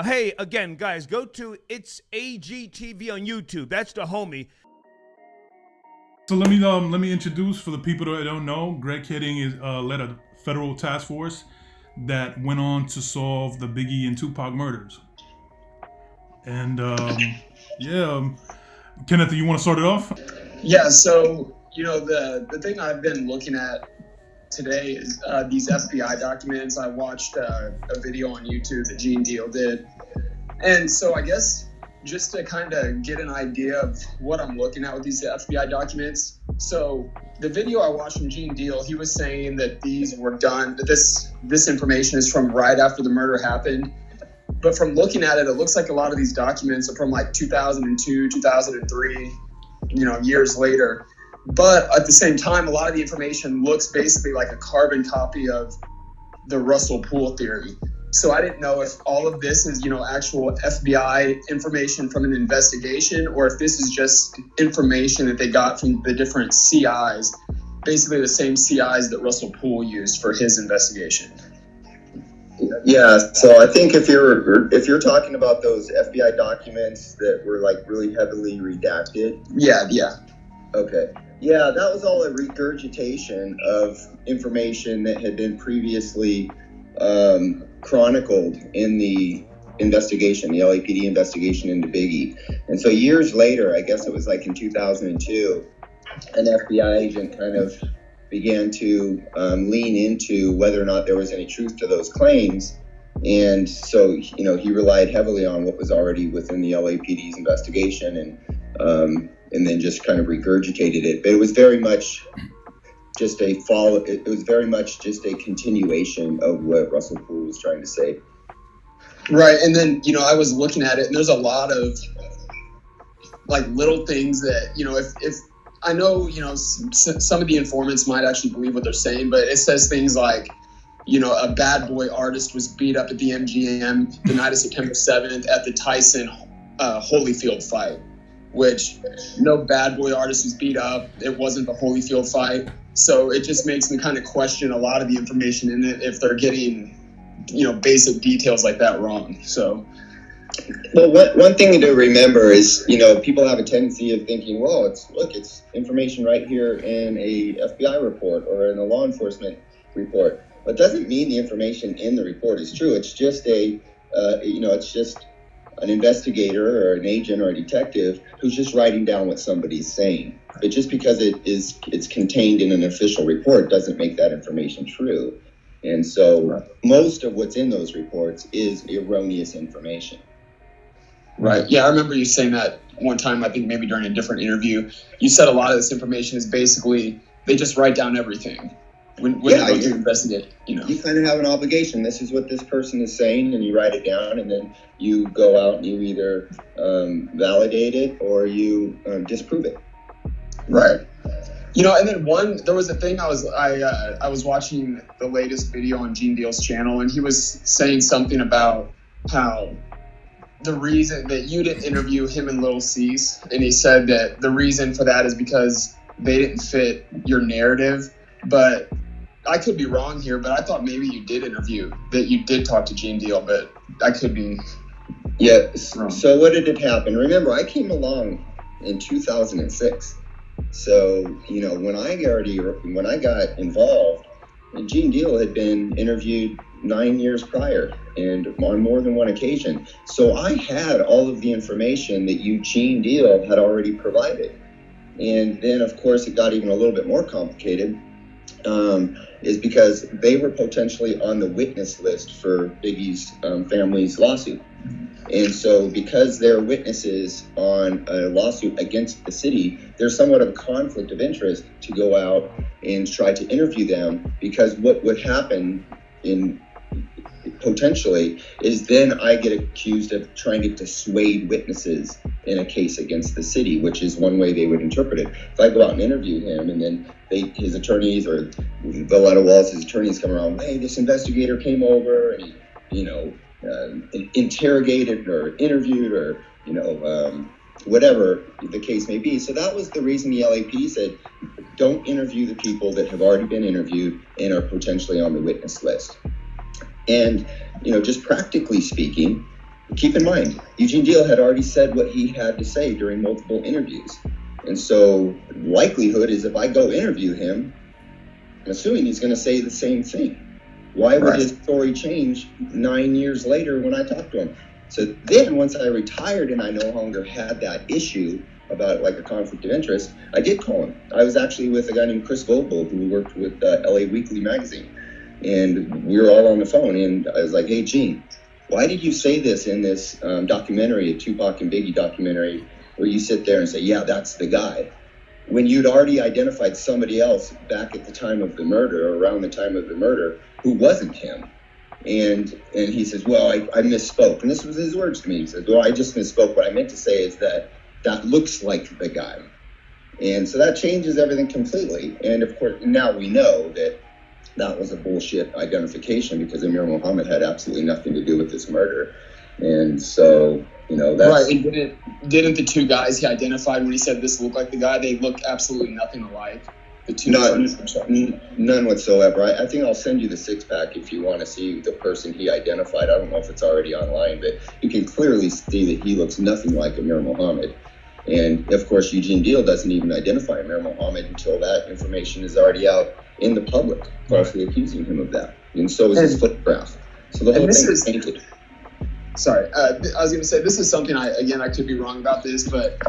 Hey, again, guys, go to AGTV on YouTube. That's the homie. So let me introduce, for the people that don't know, Greg Kading led a federal task force that went on to solve the Biggie and Tupac murders. And Kenneth, you want to start it off? Yeah. So the thing I've been looking at today is these FBI documents. I watched a video on YouTube that Gene Deal did, and so I guess just to kind of get an idea of what I'm looking at with these FBI documents. So the video I watched from Gene Deal, he was saying that these were done, that this information is from right after the murder happened. But from looking at it, it looks like a lot of these documents are from like 2002, 2003, years later. But at the same time, a lot of the information looks basically like a carbon copy of the Russell Poole theory. So I didn't know if all of this is, actual FBI information from an investigation, or if this is just information that they got from the different CIs, basically the same CIs that Russell Poole used for his investigation. Yeah, so I think if you're talking about those FBI documents that were like really heavily redacted. Yeah. Okay. Yeah, that was all a regurgitation of information that had been previously chronicled in the investigation, the LAPD investigation into Biggie. And so years later, I guess it was like in 2002, an FBI agent kind of began to lean into whether or not there was any truth to those claims. And so, he relied heavily on what was already within the LAPD's investigation and then just kind of regurgitated it. But it was very much just it was very much just a continuation of what Russell Poole was trying to say. Right. And then, I was looking at it, and there's a lot of like little things that, if I know, some of the informants might actually believe what they're saying, but it says things like, a bad boy artist was beat up at the MGM the night of September 7th at the Tyson Holyfield fight, which no bad boy artist was beat up. It wasn't the Holyfield fight. So it just makes me kind of question a lot of the information in it if they're getting, basic details like that wrong. So. Well, one thing to remember is, people have a tendency of thinking, well, it's information right here in a FBI report or in a law enforcement report. But it doesn't mean the information in the report is true. It's just it's just an investigator or an agent or a detective who's just writing down what somebody's saying. But just because it's contained in an official report doesn't make that information true. And so most of what's in those reports is erroneous information. Right. Yeah, I remember you saying that one time, I think maybe during a different interview. You said a lot of this information is basically, they just write down everything when they go to investigate. You kind of have an obligation. This is what this person is saying, and you write it down, and then you go out and you either validate it or you disprove it. Right. And then there was a thing I was watching the latest video on Gene Deal's channel, and he was saying something about how the reason that you didn't interview him and Lil Cease, and he said that the reason for that is because they didn't fit your narrative. But I could be wrong here, but I thought maybe you did that you did talk to Gene Deal, but I could be wrong. So what did it happen? Remember, I came along in 2006. So, when I got involved, Gene Deal had been interviewed 9 years prior and on more than one occasion. So I had all of the information that Gene Deal had already provided. And then, of course, it got even a little bit more complicated, is because they were potentially on the witness list for Biggie's family's lawsuit. And so because they're witnesses on a lawsuit against the city, there's somewhat of a conflict of interest to go out and try to interview them, because what would happen potentially is then I get accused of trying to dissuade witnesses in a case against the city, which is one way they would interpret it. If I go out and interview him, and then his attorneys or Valletta Wallace's attorneys come around, hey, this investigator came over and he, interrogated or interviewed or, whatever the case may be. So that was the reason the LAPD said, don't interview the people that have already been interviewed and are potentially on the witness list. And, just practically speaking, keep in mind, Eugene Deal had already said what he had to say during multiple interviews. And so likelihood is if I go interview him, I'm assuming he's going to say the same thing. Why would his story change 9 years later when I talk to him? So then once I retired and I no longer had that issue about like a conflict of interest, I did call him. I was actually with a guy named Chris Vogel who worked with LA Weekly magazine. And we were all on the phone and I was like, hey, Gene, why did you say this in this documentary, a Tupac and Biggie documentary, where you sit there and say, yeah, that's the guy, when you'd already identified somebody else back at the time of the murder, or around the time of the murder, who wasn't him? And he says, well, I misspoke. And this was his words to me. He said, well, I just misspoke. What I meant to say is that looks like the guy. And so that changes everything completely. And of course, now we know that was a bullshit identification because Amir Muhammad had absolutely nothing to do with this murder. And so, that's... Right, and didn't the two guys he identified when he said this looked like the guy, they look absolutely nothing alike? The two none whatsoever. I think I'll send you the 6-pack if you want to see the person he identified. I don't know if it's already online, but you can clearly see that he looks nothing like Amir Muhammad. And of course, Eugene Deal doesn't even identify Amir Muhammad until that information is already out in the public, falsely accusing him of that. And so is his photograph. So the whole thing is painted. Sorry, I was going to say, this is something I could be wrong about this, but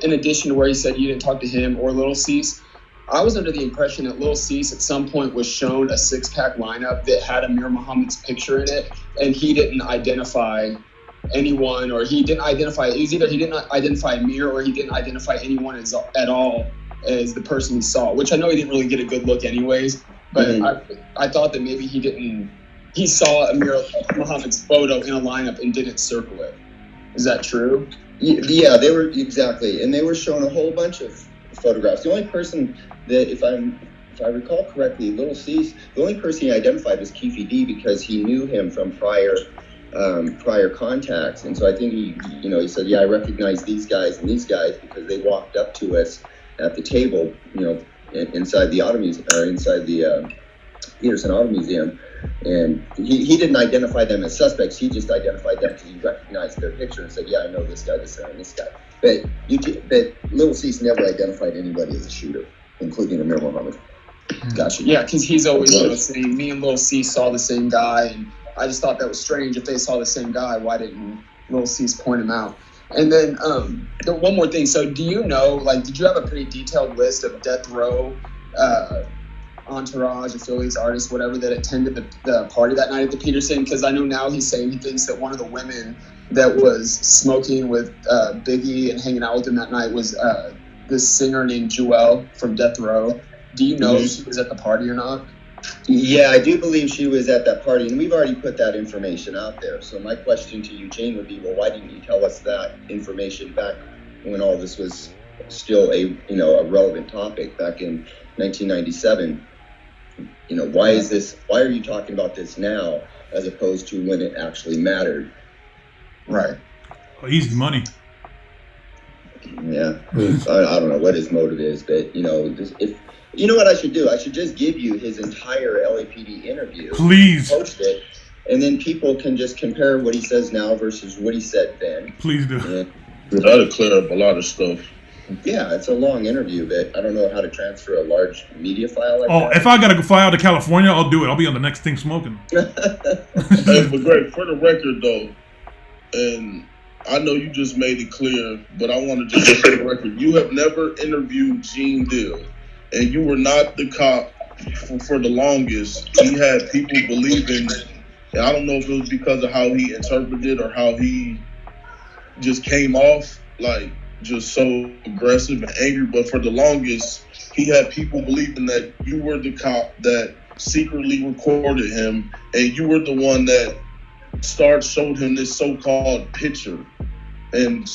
in addition to where he said you didn't talk to him or Little Cease, I was under the impression that Little Cease at some point was shown a 6-pack lineup that had Amir Muhammad's picture in it, and he didn't identify anyone, or he didn't identify, it was either he didn't identify Amir or he didn't identify anyone at all as the person he saw, which I know he didn't really get a good look anyways, but I thought that maybe he saw Amir Muhammad's photo in a lineup and didn't circle it. Is that true? Yeah, they were, exactly. And they were shown a whole bunch of photographs. The only person that, if I recall correctly, Little Cease, the only person he identified was Keffe D because he knew him from prior contacts. And so I think he said, yeah, I recognize these guys and these guys because they walked up to us at the table, inside the Auto Museum, or inside the Peterson Auto Museum. And he didn't identify them as suspects. He just identified them because he recognized their picture and said, yeah, I know this guy, this guy, and this guy. But Little Cease never identified anybody as a shooter, including Amir Muhammad. Gotcha. Yeah, because he's always saying, me and Little Cease saw the same guy, and I just thought that was strange. If they saw the same guy, why didn't Little Cease point him out? And then one more thing. So do you know, did you have a pretty detailed list of death row entourage, affiliates, artists, whatever, that attended the party that night at the Peterson? Because I know now he's saying he thinks that one of the women that was smoking with Biggie and hanging out with him that night was this singer named Jewel from Death Row. Do you know if she was at the party or not? Yeah, I do believe she was at that party, and we've already put that information out there. So my question to Eugene would be, well, why didn't you tell us that information back when all this was still a relevant topic back in 1997? Why are you talking about this now as opposed to when it actually mattered? Right. Oh, easy money. Yeah. I don't know what his motive is, but if you know what I should do? I should just give you his entire LAPD interview. Please. Post it, and then people can just compare what he says now versus what he said then. Please do. That'll clear up a lot of stuff. Yeah, it's a long interview, but I don't know how to transfer a large media file like that. If I gotta fly out to California, I'll do it. I'll be on the next thing smoking. Hey, but Greg, for the record though, and I know you just made it clear, but I want to just say the record. You have never interviewed Gene Deal, and you were not the cop for the longest. He had people believing, and I don't know if it was because of how he interpreted or how he just came off, just so aggressive and angry, but for the longest, he had people believing that you were the cop that secretly recorded him, and you were the one that showed him this so-called picture. And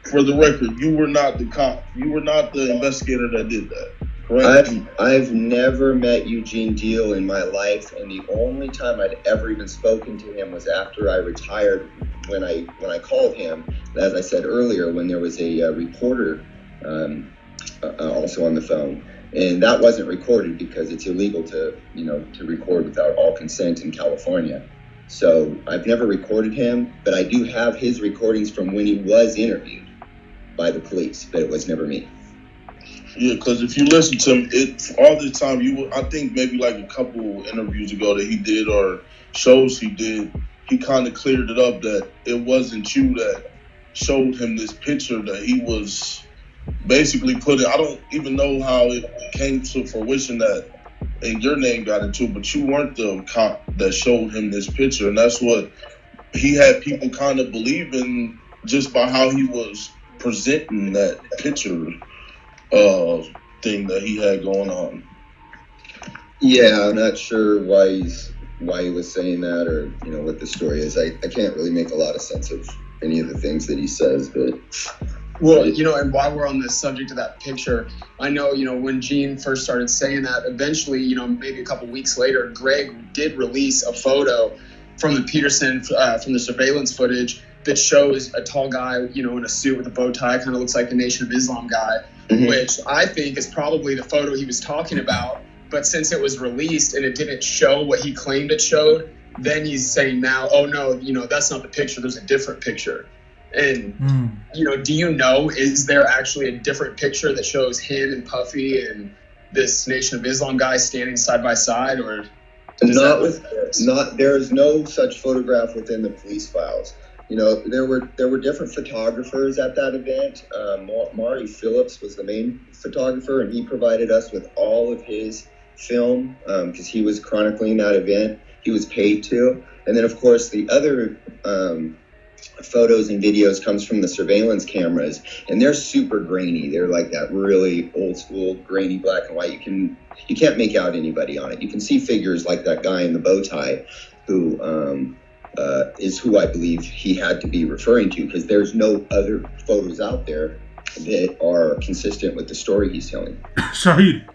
for the record, you were not the cop. You were not the investigator that did that. Correct? I've never met Eugene Deal in my life, and the only time I'd ever even spoken to him was after I retired. When I called him, as I said earlier, when there was a reporter also on the phone, and that wasn't recorded because it's illegal to record without all consent in California. So I've never recorded him, but I do have his recordings from when he was interviewed by the police, but it was never me. Yeah, because if you listen to him, all this time, I think maybe like a couple interviews ago that he did or shows he did, he kind of cleared it up that it wasn't you that showed him this picture that he was basically putting. I don't even know how it came to fruition that and your name got into it, but you weren't the cop that showed him this picture, and that's what he had people kind of believing just by how he was presenting that picture thing that he had going on. Yeah, I'm not sure why he was saying that, or what the story is. I can't really make a lot of sense of any of the things that he says, but well, and while we're on the subject of that picture, I know when Gene first started saying that, eventually maybe a couple weeks later, Greg did release a photo from the Peterson from the surveillance footage that shows a tall guy in a suit with a bow tie, kind of looks like the Nation of Islam guy. Mm-hmm. Which I think is probably the photo he was talking about. But since it was released and it didn't show what he claimed it showed, then he's saying now, oh no, that's not the picture. There's a different picture. And, do you know, is there actually a different picture that shows him and Puffy and this Nation of Islam guy standing side by side, or? There's no such photograph within the police files. There were different photographers at that event. Marty Phillips was the main photographer, and he provided us with all of his film because he was chronicling that event. He was paid to. And then, of course, the other photos and videos comes from the surveillance cameras, and they're super grainy. They're like that really old school grainy black and white. You can't make out anybody on it. You can see figures like that guy in the bow tie who is who I believe he had to be referring to, because there's no other photos out there that are consistent with the story he's telling. Shahid.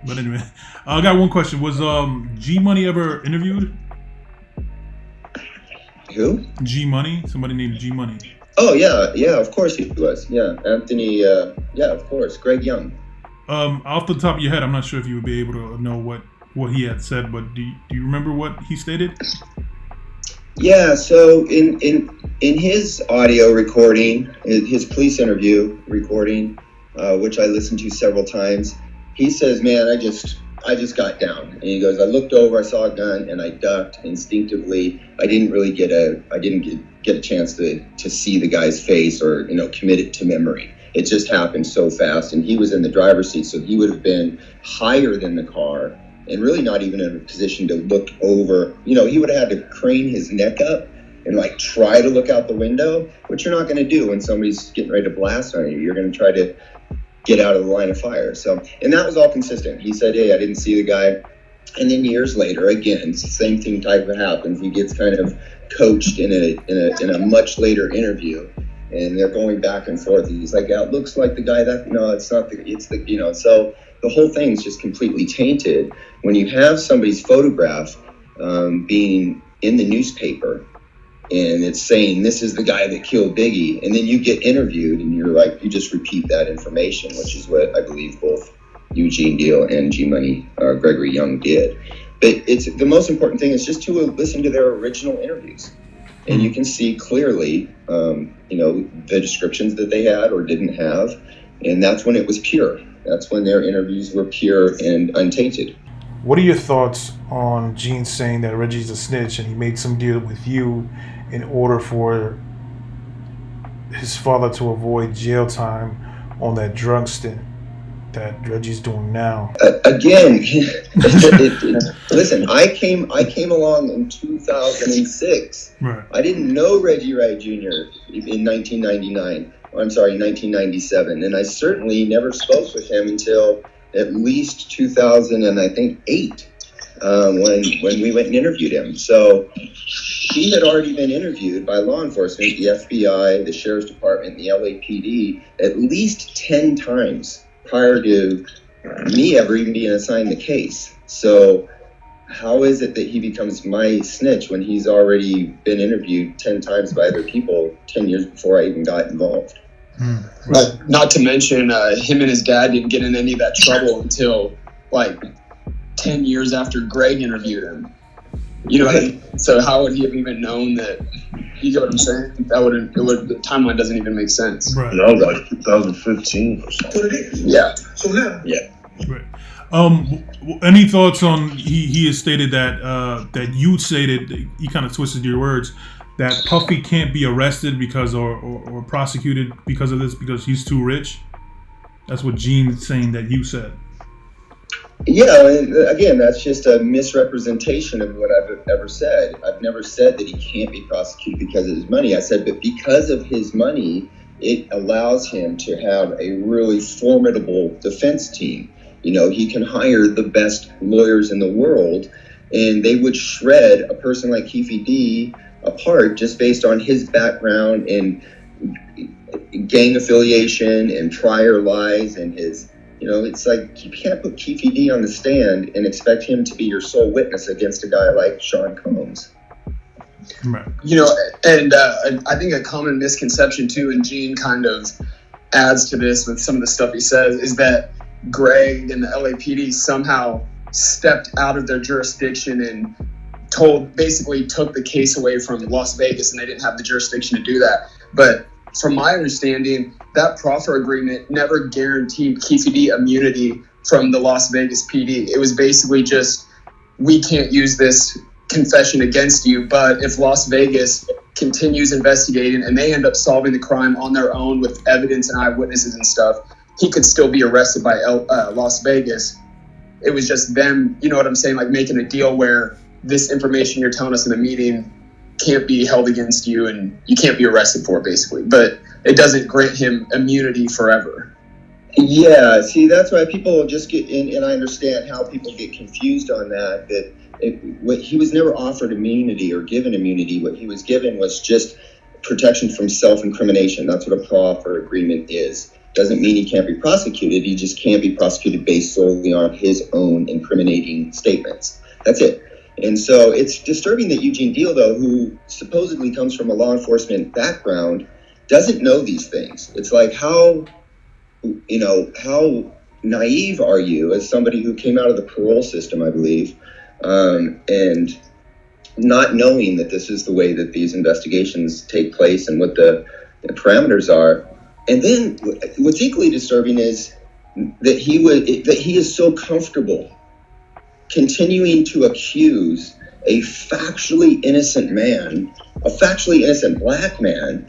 But anyway, I got one question. Was G Money ever interviewed? Who? G Money? Somebody named G Money. Oh yeah, of course he was. Yeah, Anthony. Yeah, of course, Greg Young. Off the top of your head, I'm not sure if you would be able to know what he had said, but do you remember what he stated? Yeah, so in his audio recording, his police interview recording, which I listened to several times, he says, "Man, I just got down." And he goes, "I looked over, I saw a gun, and I ducked instinctively. I didn't get a chance to see the guy's face or commit it to memory. It just happened so fast." And he was in the driver's seat, so he would have been higher than the car and really not even in a position to look over. He would have had to crane his neck up and try to look out the window, which you're not going to do when somebody's getting ready to blast on you. You're going to try to get out of the line of fire. So, and that was all consistent. He said, "Hey, I didn't see the guy." And then years later, again, same thing type of happens. He gets kind of coached in a much later interview, and they're going back and forth. He's like, "Yeah, it looks like the guy that." No, it's not. It's the. So the whole thing's just completely tainted when you have somebody's photograph being in the newspaper, and it's saying this is the guy that killed Biggie, and then you get interviewed and you just repeat that information, which is what I believe both Eugene Deal and G Money Gregory Young did. But it's the most important thing is just to listen to their original interviews, and you can see clearly the descriptions that they had or didn't have, and that's when it was pure. That's when their interviews were pure and untainted. What are your thoughts on Gene saying that Reggie's a snitch and he made some deal with you in order for his father to avoid jail time on that drug stint that Reggie's doing now? Again, listen, I came along in 2006. Right. I didn't know Reggie Wright Jr. in 1997, and I certainly never spoke with him until at least 2008, when we went and interviewed him. So he had already been interviewed by law enforcement, the FBI, the Sheriff's Department, the LAPD, at least 10 times prior to me ever even being assigned the case. So how is it that he becomes my snitch when he's already been interviewed 10 times by other people 10 years before I even got involved? Right. Not to mention, him and his dad didn't get in any of that trouble until 10 years after Greg interviewed him. You know what I mean? So how would he have even known that? You get what I'm saying? The timeline doesn't even make sense. Right. That was like 2015 or something. Yeah. So now, Right. Any thoughts on he has stated that you stated, he kind of twisted your words, that Puffy can't be arrested because or prosecuted because of this because he's too rich? That's what Gene's saying that you said. Yeah, and again, that's just a misrepresentation of what I've ever said. I've never said that he can't be prosecuted because of his money. I said, but because of his money, it allows him to have a really formidable defense team. You know, he can hire the best lawyers in the world, and they would shred a person like Keffe D apart just based on his background and gang affiliation and prior lies and his... You know, it's like you can't put Keffe D on the stand and expect him to be your sole witness against a guy like Sean Combs. Right. You know, and I think a common misconception too, and Gene kind of adds to this with some of the stuff he says, is that Greg and the LAPD somehow stepped out of their jurisdiction and basically took the case away from Las Vegas, and they didn't have the jurisdiction to do that. But from my understanding, that proffer agreement never guaranteed Keffe D immunity from the Las Vegas PD. It was basically just, we can't use this confession against you, but if Las Vegas continues investigating and they end up solving the crime on their own with evidence and eyewitnesses and stuff, he could still be arrested by Las Vegas. It was just them, you know what I'm saying, like making a deal where this information you're telling us in the meeting can't be held against you and you can't be arrested for it, basically. But it doesn't grant him immunity forever. Yeah, see, that's why people just get in, and I understand how people get confused on that, he was never offered immunity or given immunity. What he was given was just protection from self-incrimination. That's what a proffer agreement is. Doesn't mean he can't be prosecuted. He just can't be prosecuted based solely on his own incriminating statements. That's it. And so it's disturbing that Eugene Deal, though, who supposedly comes from a law enforcement background, doesn't know these things. It's like, how naive are you as somebody who came out of the parole system, I believe, and not knowing that this is the way that these investigations take place and what the parameters are. And then what's equally disturbing is that he is so comfortable continuing to accuse a factually innocent man, a factually innocent black man,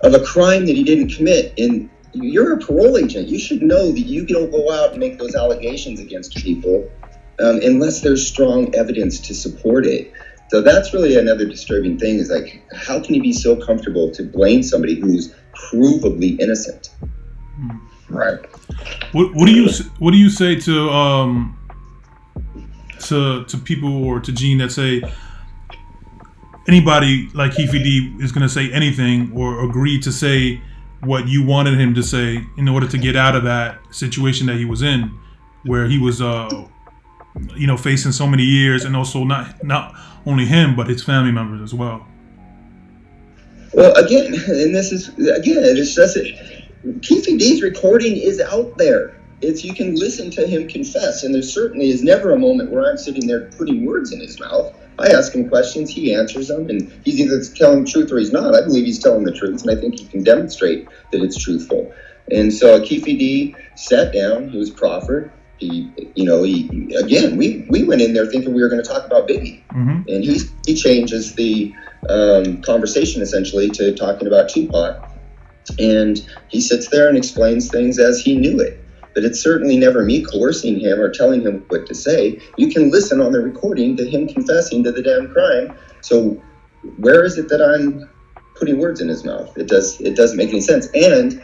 of a crime that he didn't commit. And you're a parole agent. You should know that you don't go out and make those allegations against people unless there's strong evidence to support it. So that's really another disturbing thing, is like, how can you be so comfortable to blame somebody who's provably innocent? Right. What do you say to people or to Gene that say anybody like Keffe D is going to say anything or agree to say what you wanted him to say in order to get out of that situation that he was in, where he was facing so many years, and also not only him but his family members as well? Well, again, and it's just Keffe D's recording is out there. You can listen to him confess, and there certainly is never a moment where I'm sitting there putting words in his mouth. I ask him questions, he answers them, and he's either telling the truth or he's not. I believe he's telling the truth, and I think he can demonstrate that it's truthful. And so Keffe D sat down, he was proffered. We went in there thinking we were going to talk about Biggie, and he changes the conversation essentially to talking about Tupac, and he sits there and explains things as he knew it. But it's certainly never me coercing him or telling him what to say. You can listen on the recording to him confessing to the damn crime. So where is it that I'm putting words in his mouth? It doesn't make any sense. And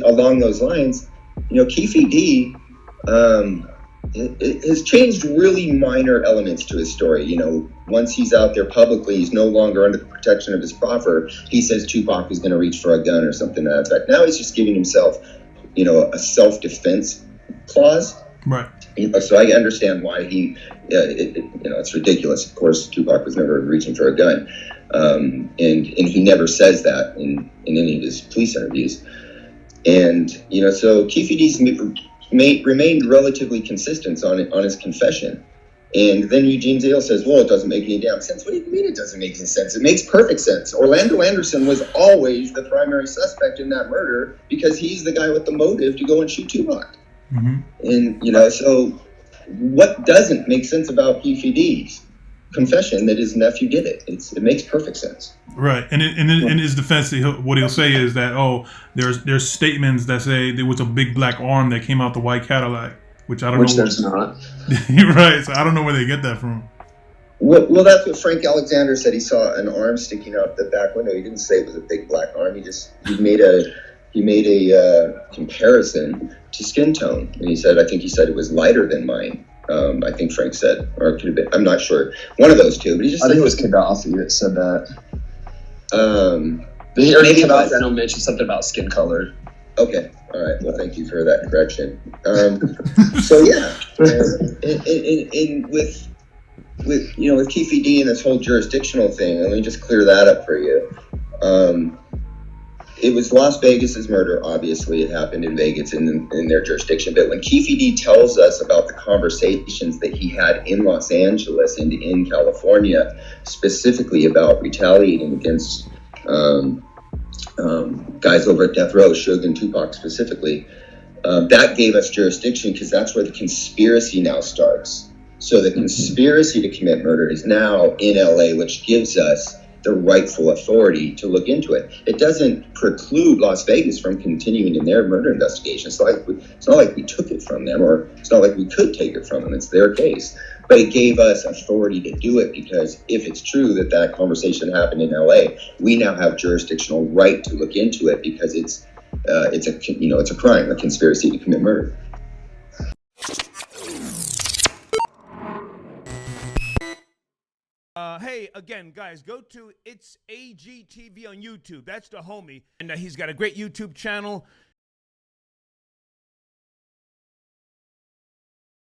along those lines, Keffe D has changed really minor elements to his story. Once he's out there publicly, he's no longer under the protection of his proffer. He says Tupac is going to reach for a gun or something to that effect. Now he's just giving himself a self-defense clause. Right. So I understand why it's ridiculous. Of course, Tupac was never reaching for a gun. And he never says that in any of his police interviews. And, so Keffe D's remained relatively consistent on his confession. And then Eugene Dale says, well, it doesn't make any damn sense. What do you mean it doesn't make any sense? It makes perfect sense. Orlando Anderson was always the primary suspect in that murder because he's the guy with the motive to go and shoot Tupac. Mm-hmm. And, you know, so what doesn't make sense about PFD's confession that his nephew did it? It makes perfect sense. Right. And in his defense, what he'll say is that, oh, there's statements that say there was a big black arm that came out the white Cadillac. Which I don't know. Which there's not. Right. So I don't know where they get that from. Well, that's what Frank Alexander said. He saw an arm sticking out the back window. He didn't say it was a big black arm. He made a comparison to skin tone, and he said it was lighter than mine. I think Frank said, or it could have been. I'm not sure. One of those two. But he just. I think it was Gaddafi that said that. Maybe Gaddafi, I know, mentioned something about skin color. Okay. All right. Well, thank you for that correction. So yeah, and with Keffe D and this whole jurisdictional thing, let me just clear that up for you. It was Las Vegas's murder. Obviously, it happened in Vegas in their jurisdiction. But when Keffe D tells us about the conversations that he had in Los Angeles and in California, specifically about retaliating against guys over at Death Row, Suge and Tupac specifically, that gave us jurisdiction because that's where the conspiracy now starts. So the conspiracy to commit murder is now in LA, which gives us the rightful authority to look into it. It doesn't preclude Las Vegas from continuing in their murder investigation. It's not like we took it from them, or it's not like we could take it from them. It's their case. But it gave us authority to do it because if it's true that conversation happened in LA, we now have jurisdictional right to look into it because it's a crime, a conspiracy to commit murder. Hey, again, guys, go to It's AGTV on YouTube. That's the homie. And he's got a great YouTube channel.